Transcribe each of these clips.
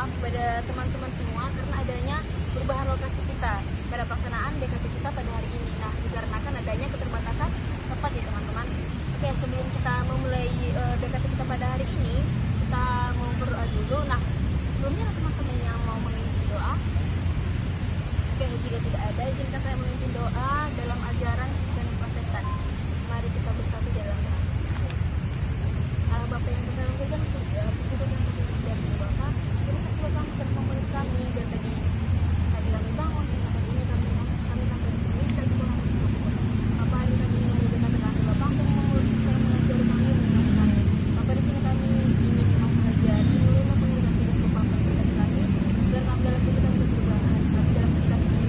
maaf kepada teman-teman semua karena adanya perubahan lokasi kita pada pelaksanaan BKP kita pada hari ini. Nah, dikarenakan adanya keterbatasan tempat ya teman-teman. Oke, sebelum kita memulai BKP kita pada hari ini, kita mau berdoa dulu. Nah, sebelumnya teman-teman yang mau memimpin doa. Oke, jika tidak ada, izinkan saya memimpin doa dalam ajaran Kristen Protestan. Mari kita bersatu dalam doa. Allah Bapa yang berdalam surga, puji dan puji dari Bapa. Terima kasih Bapa beserta murid kami dan tadi kami bangun saat ini kami sampai di sini dan juga Bapa hari kami ini berkata Bapa yang mengajari kami mengenai kami. Bapa di sini kami ingin mempelajari mulailah pengertian tugas Bapa bagi kami dan kami dalam kehidupan perubahan. Kami dalam kehidupan hanya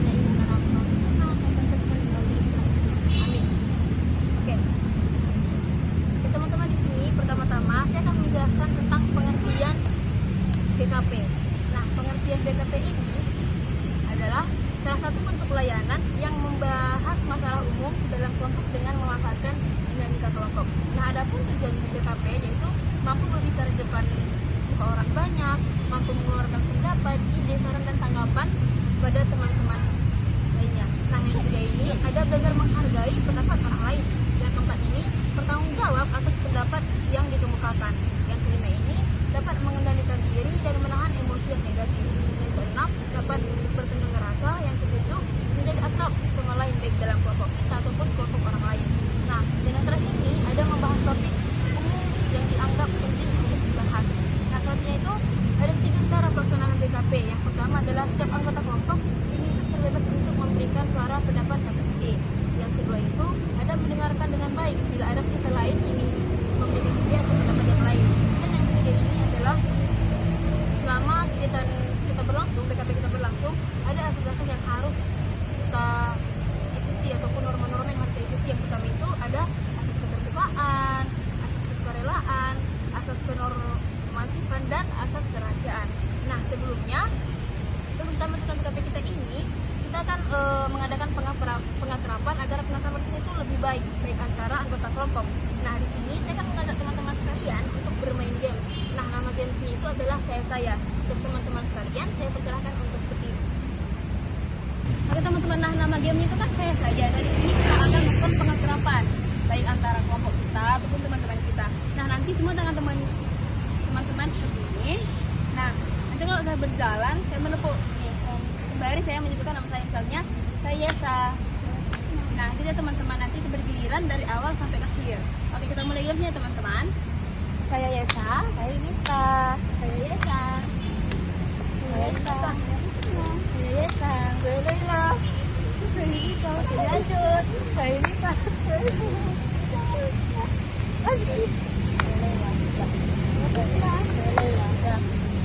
ingin mengenal amin. Oke. Teman-teman di sini pertama-tama saya akan menjelaskan tentang pengertian BKP. Nah, pengertian BKP ini adalah salah satu bentuk layanan yang membahas masalah umum dalam kelompok dengan memanfaatkan dinamika kelompok. Nah, adapun tujuan BKP yaitu mampu berbicara di depan orang banyak, mampu mengeluarkan pendapat, ide, saran dan tanggapan pada teman-teman lainnya. Nah, yang ketiga ini ada belajar menghargai pendapat orang lain. Yang keempat ini bertanggung jawab atas pendapat yang dikemukakan. Yang kelima ini dapat mengendalikan diri dan menahan emosi yang negatif. Yang keenam dapat bertenggang rasa. Yang ketujuh menjadi akrab sama lain baik dalam kelompok kita ataupun kelompok orang lain. Nah, dan yang terakhir ini ada membahas topik umum yang dianggap penting untuk dibahas. Nah, selanjutnya itu ada 3 cara pelaksanaan BKP. Yang pertama adalah setiap anggota kelompok ini terbebas untuk memberikan suara pendapat atau ide. Yang kedua itu ada mendengarkan dengan baik bila ada kita lain ingin memberikan ide atau pendapat yang lain. Dan yang ketiga ini adalah selama kegiatan kita berlangsung, BKP kita berlangsung, ada asas-asas yang harus kita ikuti ataupun norma-norma yang harus kita ikuti. Yang pertama itu ada asas keterbukaan, asas kesukarelaan, asas kenormatifan dan asas kerahasiaan. Nah, sebelum kita menentukan BKP kita ini, kita akan mengadakan pengakraban agar pengakraban itu lebih baik antara anggota kelompok. Nah, di sini saya akan mengajak teman-teman sekalian untuk bermain game. Nah, nama gamesnya itu adalah saya. Untuk teman-teman sekalian, saya persilahkan untuk berdiri. Oke teman-teman, nah nama game itu kan saya. Nah, di sini kita akan melakukan pengakraban baik antara kelompok kita ataupun teman-teman kita. Nah, nanti semua dengan teman-teman seperti ini. Nah, nanti kalau saya berjalan, saya menepuk sembari saya menyebutkan nama saya, misalnya saya Yesa. Nah, jadi teman-teman nanti bergiliran dari awal sampai akhir. Oke, kita mulai gamenya teman-teman. Saya Yesa, saya Nita, saya Yesa, saya Nita, saya Yesa, saya Leila, saya Nita, saya Yasud, saya Nita,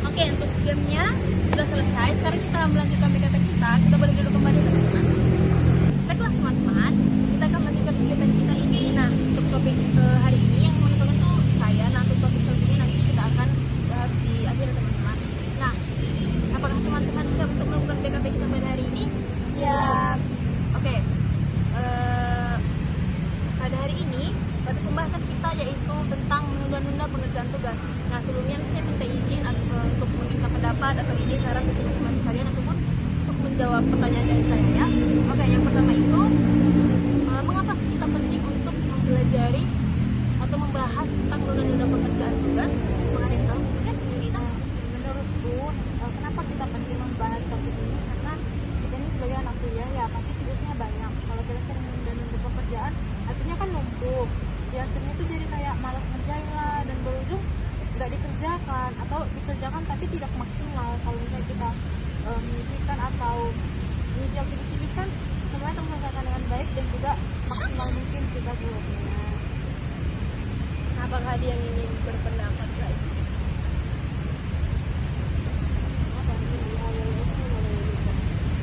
Oke, untuk gamenya sudah selesai. Sekarang kita melanjutkan BKP kita. Kita boleh duduk kembali teman-teman. Baiklah teman-teman, kita akan melanjutkan kegiatan kita ini. Nah, untuk topik hari ini yang menentukan itu saya. Nah, untuk topik selanjutnya nanti kita akan bahas di akhir teman-teman. Nah, apakah teman-teman siap untuk melakukan BKP kita pada hari ini? Siap. Oke. Pada hari ini, pada pembahasan kita yaitu tentang menunda-nunda pengerjaan tugas. Nah, sebelumnya saya minta izin untuk meminta pendapat atau ide saran dari teman-teman sekalian ataupun untuk menjawab pertanyaan dari saya ya. Oke, yang pertama itu mengapa sih kita penting untuk mempelajari atau membahas tentang menunda-nunda pengerjaan tugas? Ada yang tahu? Kan kita Menurutku, kenapa kita penting membahas topik ini? Karena kita ini sebagai anak kuliah ya pasti tugasnya banyak. Kalau kita sering menunda-nunda pekerjaan, artinya kan numpuk. Ya akhirnya itu jadi kayak malas ngerjain lah dan berujung nggak dikerjakan atau dikerjakan tapi tidak maksimal. Kalau misalnya kita menyisihkan atau ngisi aktivitas kan semuanya terselesaikan dengan baik dan juga maksimal mungkin kita buatnya. apakah dia ingin berpendapat lagi?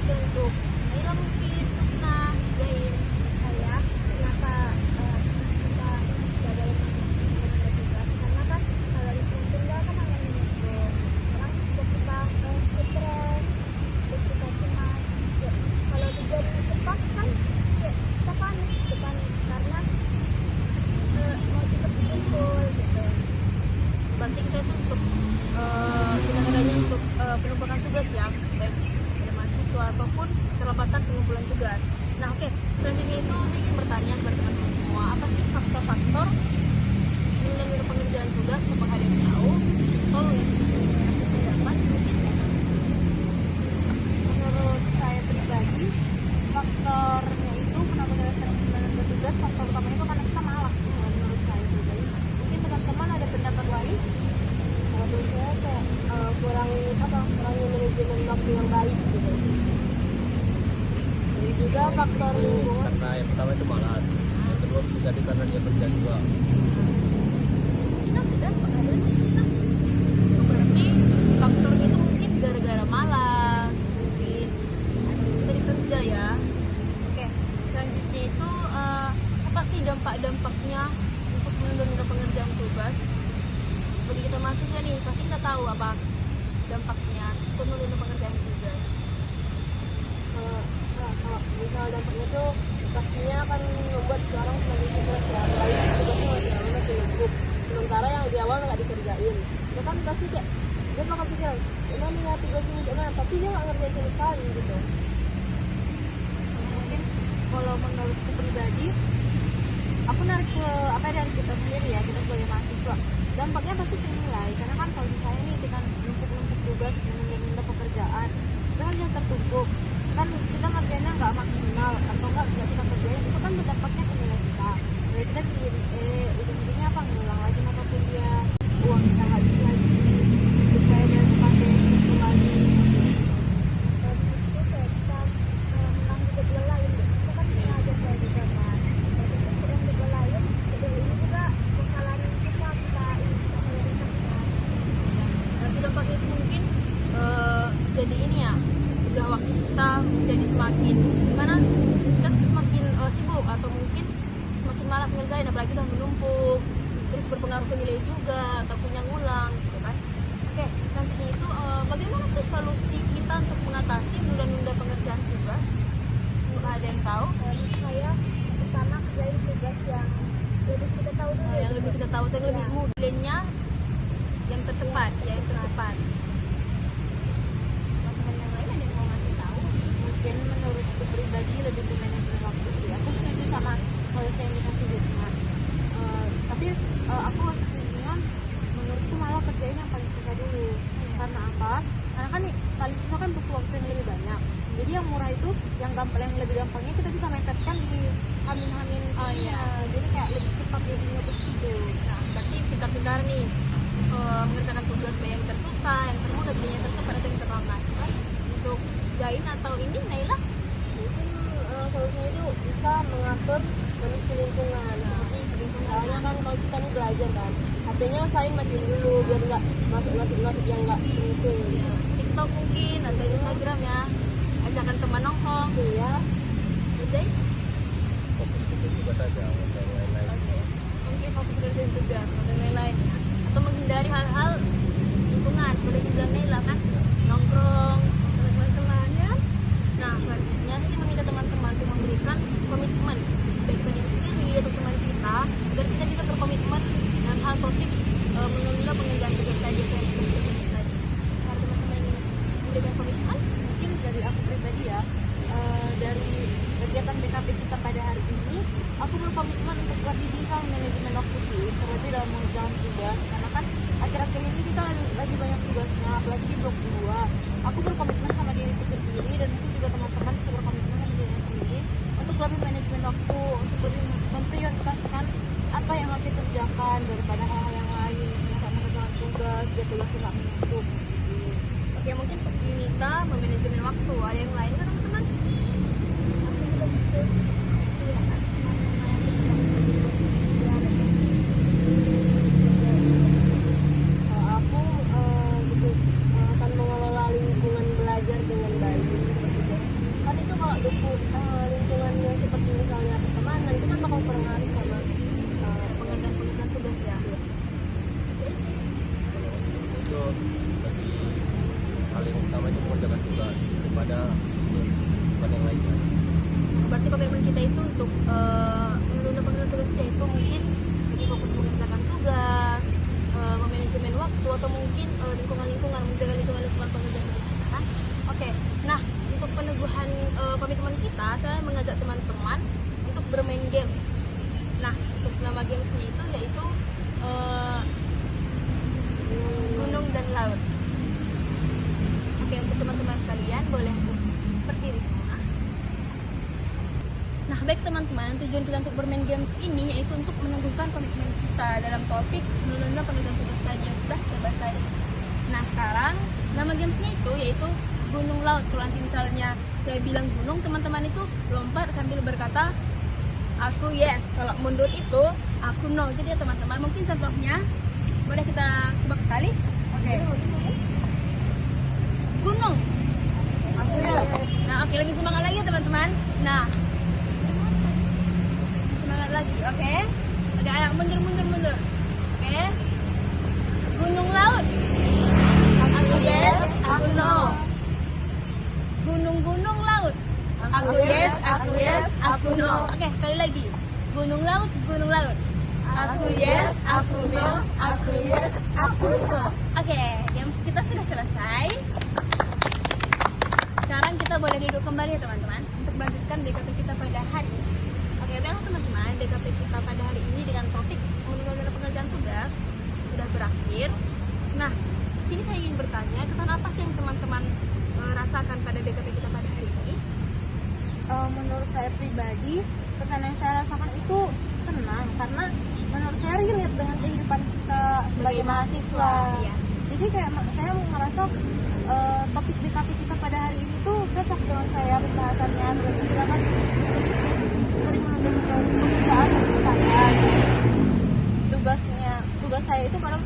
Untuk Aira mungkin Pusna, Jain, saya kenapa kita gagal mencapai tugas karena kan kalau itu tunggal kan hanya menunggu orang kita stres, kita cemas ya, kalau dijadiin cepat kan ya, kita panik karena mau cepat kumpul gitu. Berarti tugas ya, baik dari mahasiswa ataupun keterlambatan pengumpulan tugas. Nah oke, selanjutnya itu saya ingin bertanya kepada teman-teman semua, apa sih faktor-faktor menunda pengerjaan tugas? Apakah ada yang tahu? Tolong ya, pendapat. Menurut saya pribadi, faktornya itu kenapa kita sering menunda tugas, faktor utamanya itu karena kita malas. Menurut saya pribadi, mungkin teman-teman ada pendapat lain. Menurut saya kayak kurangnya manajemen waktu yang baik gitu. Dan juga faktor lingkungan. Karena yang pertama itu malas, yang kedua bisa jadi karena dia kerja juga. Kita tidak ada kita. Berarti faktornya itu mungkin gara-gara malas, mungkin dari kerja ya. Oke, selanjutnya itu apa sih dampak-dampaknya untuk menunda pengerjaan tugas? Bagi kita mahasiswa nih, pasti kita tahu apa dampaknya untuk menunda pengerjaan tugas. Kalau misal dampaknya itu pastinya akan membuat seseorang semakin stres ya, apalagi tugasnya masih lama masih numpuk, sementara yang di awal nggak dikerjain, ya kan pasti kayak dia bakal pikir gimana ya tugas ini gimana, tapi dia nggak ngerjain sama sekali gitu. Mungkin kalau menurutku pribadi, aku narik ke apa dari kita sendiri ya, kita sebagai mahasiswa, dampaknya pasti ternilai. Karena kan kalau misalnya nih kita numpuk tugas, menunda pekerjaan, itu kan yang tertumpuk, kan kita ngerjainnya nggak maksimal atau nggak kita kerjain, itu kan berdampaknya ke nilai kita. Nilai kita jadi ujung-ujungnya apa, ngulang lagi mata kuliah, uang kita habis lagi, supaya dia pakai itu lagi. Dan itu kayak kita menang di kedua lain, kita kan belajar kayak gitu kan, tapi itu yang kedua lain, jadi ini juga kesalahan kita prioritaskan. Nanti dampaknya itu mungkin jadi ini ya, udah waktu kita jadi semakin gimana, kita semakin sibuk atau mungkin semakin malas ngerjain, apalagi udah menumpuk, terus berpengaruh ke nilai juga ataupun yang ngulang gitu kan. Oke, selanjutnya itu bagaimana sih solusi kita untuk mengatasi menunda pengerjaan tugas? Apakah ada yang tahu? Saya pertama kerjain tugas yang lebih kita tahu dulu. Yang lebih kita tahu dan lebih mudahnya yang tercepat, ya yang tercepat. Teman-teman yang lain ada yang mau ngasih tahu? Mungkin menurutku pribadi lebih ke manajemen waktu sih. Aku setuju sama solusi yang dikasih Lukman. Tapi aku setujunya menurutku malah kerjain yang paling susah dulu. Karena apa? Karena kan nih paling susah kan butuh waktu yang lebih banyak. Jadi yang murah itu yang gampang, yang lebih gampangnya kita bisa mepetkan di hamin-hamin. Oh iya. Jadi kayak lebih cepat jadinya begitu. Nah, berarti pintar-pintar nih mengerjakan tugas baik yang tersusah, yang termudah, dan yang tercepat atau yang terlambat. Untuk Jain atau ini Naila? Mungkin solusinya itu bisa mengatur kondisi lingkungan. Soalnya kan kalau kita nih belajar kan, HP-nya usahain matiin dulu biar nggak masuk notif-notif yang nggak penting. TikTok mungkin atau Instagram ya. Ajakan teman nongkrong. Iya. Jain? Fokus itu juga saja, dan lain-lain. Oke. Mungkin fokus kerjaan tugas atau lain-lain. Atau menghindari hal-hal lingkungan. Boleh juga Naila kan? Nongkrong sama teman-teman ya. Nah, selanjutnya saya meminta teman-teman untuk memberikan komitmen baik pada diri sendiri atau teman kita agar kita bisa berkomitmen dalam hal topik menunda pengerjaan tugas tadi kayak tadi. Kalau teman-teman ingin memberikan komitmen, Mungkin dari aku pribadi ya, dari kegiatan BKP kita pada hari ini, aku berkomitmen untuk lebih bisa manajemen waktu sih, terlebih dalam mengerjakan tugas. Karena kan akhir-akhir ini kita lagi banyak tugasnya, apalagi di blok 2. Aku berkomitmen sama diriku sendiri dan mungkin juga teman-teman bisa berkomitmen sama diri sendiri untuk lebih manajemen waktu, untuk lebih memprioritaskan apa yang harus dikerjakan daripada hal-hal yang lain, misalnya mengerjakan tugas, dia tugasnya nggak menumpuk. oke mungkin untuk Yunita memanajemen waktu. Ada yang lain kan teman-teman? Aku juga bisa istirahat kalau aku gitu akan mengelola lingkungan belajar dengan baik gitu. Kan itu kalau lingkungan yang seperti misalnya pertemanan itu kan bakal berpengaruh sama Pengerjaan tugas ya. Itu lebih paling utama itu mengerjakan tugas daripada yang lainnya. Berarti komitmen kita itu untuk menunda pengerjaan tugasnya itu mungkin lebih fokus mengerjakan tugas, memanajemen waktu atau mungkin lingkungan-lingkungan, menjaga lingkungan pengerjaan tugas kita kan? boleh untuk berdiri semua. Nah, baik teman-teman, tujuan kita untuk bermain games ini yaitu untuk menumbuhkan komitmen kita dalam topik menunda pengerjaan tugas tadi yang sudah kita bahas tadi. Nah, sekarang nama gamesnya itu yaitu gunung laut. Kalau nanti misalnya saya bilang gunung, teman-teman itu lompat sambil berkata aku yes. Kalau mundur itu aku no. Jadi ya teman-teman, mungkin contohnya boleh kita coba sekali. Oke. Gunung. Aku yes. Nah, oke, lebih semangat lagi ya teman-teman. Nah, semangat lagi, oke? Oke, ayo mundur. Oke. Gunung laut. Aku yes, aku no. Gunung-gunung laut. Aku yes, aku no. Oke, sekali lagi. Gunung laut. Aku yes, aku no. Aku yes, aku no. Oke, games kita sudah selesai. Sekarang kita boleh duduk kembali ya teman-teman untuk melanjutkan DKP kita pada hari ini. Oke, baiklah teman-teman, DKP kita pada hari ini dengan topik menunda pengerjaan tugas sudah berakhir. Nah, sini saya ingin bertanya, kesan apa sih yang teman-teman rasakan pada DKP kita pada hari ini? Menurut saya pribadi, kesan yang saya rasakan itu senang karena menurut saya relate dengan kehidupan kita sebagai mahasiswa. Iya. Jadi kayak saya merasa topik DKP kita pada hari ini tuh cocok dengan saya pembahasannya. Berarti kita kan sering menunda pekerjaan dari saya. Tugas saya itu kadang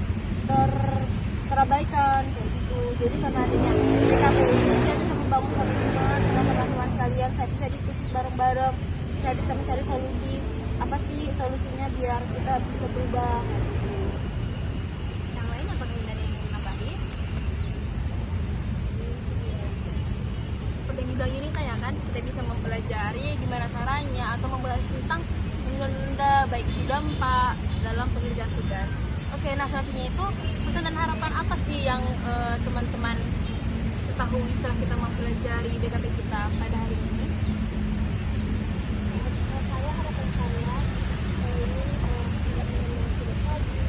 terabaikan kayak gitu. Jadi karena adanya DKP ini saya bisa membangun komitmen sama teman-teman sekalian. Saya bisa diskusi bareng-bareng. Saya bisa mencari solusi. Apa sih solusinya biar kita bisa berubah? Yang lain apa dari yang nambahin? Seperti yang dibilang Yunita ya kan, kita bisa mempelajari gimana caranya atau membahas tentang menunda baik itu dampak dalam pengerjaan tugas. Oke, nah selanjutnya itu pesan dan harapan apa sih yang teman-teman ketahui setelah kita mempelajari BKP kita pada hari ini? Saya harapan saya ini tidak menunda tugas lagi,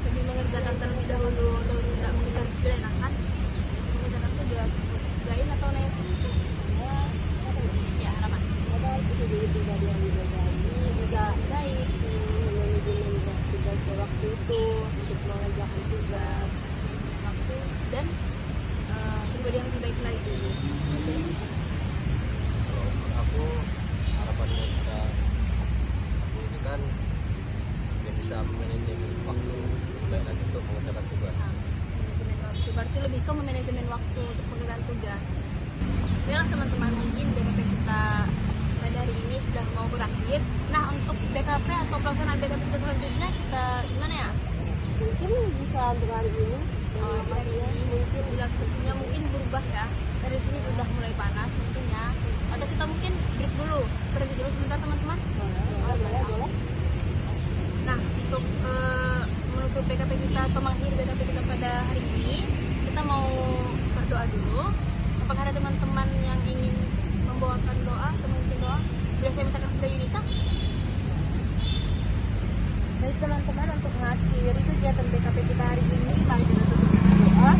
Lebih mengerjakan terlebih dahulu atau tidak mengerjakan sudah enakan mengerjakan tugas lain atau naik ya harapan padahal bisa jadi pribadi yang lebih baik, bisa baik manajemen tugas di waktu itu untuk mengerjakan tugas waktu dan pribadi yang lebih baik lagi. Kalau aku harapannya kita ini kan dia bisa manajemen waktu baik lagi untuk mengerjakan tugas. Manajemen waktu berarti lebih ke manajemen waktu untuk pengerjaan tugas. Baiklah teman-teman, mungkin BKP kita pada hari ini sudah mau berakhir. Nah, untuk BKP atau pelaksanaan BKP kita selanjutnya kita gimana ya? mungkin bisa untuk hari ini Dari ini mungkin relaksasinya mungkin berubah ya. Dari sini sudah mulai panas mungkin ya. Atau kita mungkin break dulu, berhenti dulu sebentar teman-teman. boleh Nah, untuk menutup BKP kita atau mengakhiri BKP kita pada hari ini, kita mau berdoa dulu. Apakah ada teman-teman yang ingin membawakan doa atau mungkin doa? Bila saya minta kepada Yunita. Baik teman-teman, untuk mengakhiri kegiatan BKP kita hari ini, mari kita tutup dengan doa.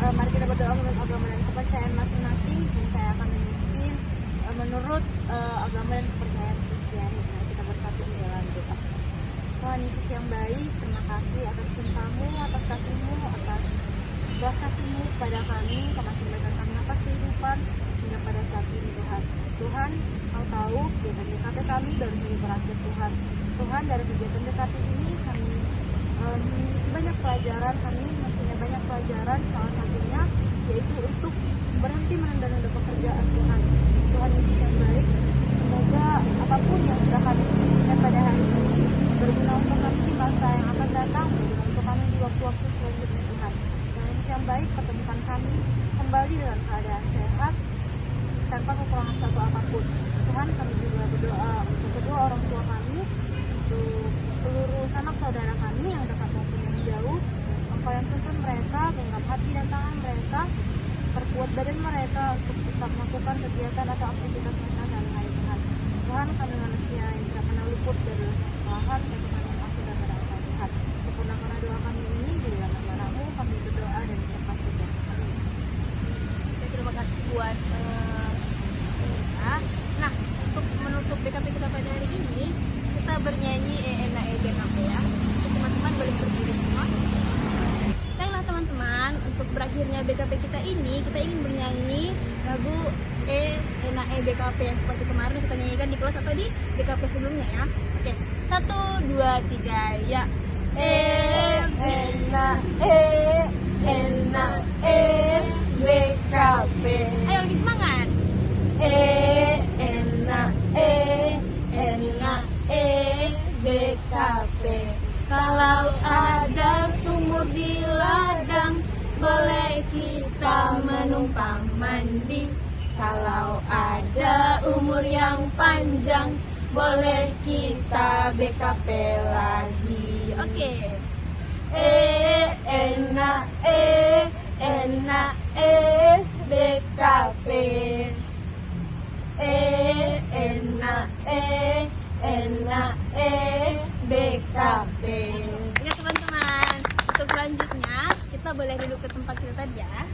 Mari kita berdoa menurut agama dan kepercayaan masing-masing. Dan saya akan memimpin menurut agama dan kepercayaan Kristiani. Mari kita bersatu di dalam doa. Tuhan Yesus yang baik, terima kasih atas cintamu, atas kasihmu, atas belas kasihmu kepada kami. Kau masih memberikan kami nafas kehidupan hingga pada saat ini Tuhan. Tuhan, Kau tahu kegiatan BKP kami baru saja berakhir Tuhan. Tuhan, dari kegiatan BKP ini kami memiliki banyak pelajaran, kami mempunyai banyak pelajaran, salah satunya yaitu untuk berhenti menunda-nunda pekerjaan Tuhan. Tuhan Yesus yang baik, semoga apapun yang sudah kami lakukan pada hari ini berguna untuk kami di masa yang akan datang, berguna untuk kami di waktu-waktu selanjutnya Tuhan. Tuhan Yesus yang baik, pertemukan kami kembali dalam keadaan sehat, tanpa kekurangan satu apapun. Tuhan, kami juga berdoa untuk kedua orang tua kami, untuk seluruh sanak saudara kami yang dekat maupun yang jauh. Engkau yang tuntun mereka, genggam hati dan tangan mereka, perkuat badan mereka untuk tetap melakukan kegiatan atau aktivitas mereka sehari-hari Tuhan. Tuhan, kami manusia yang tidak pernah luput dari kesalahan dan Tuhan yang masih dan berdoa Tuhan. Sempurnakanlah doa kami ini di dalam nama-Mu, kami berdoa dan ucapkan syukur. Amin. akhirnya BKP kita ini, kita ingin bernyanyi lagu Enak BKP yang seperti kemarin kita nyanyikan di kelas atau di BKP sebelumnya ya. Oke, 1, 2, 3, ya. Enak BKP. Ayo lebih semangat. Enak BKP. Kalau ada sumur di ladang, boleh kita menumpang mandi. Kalau ada umur yang panjang, boleh kita BKP lagi. Oke. Enak BKP. Enak BKP. Oke teman-teman, untuk selanjutnya kita boleh duduk ke tempat kita tadi ya.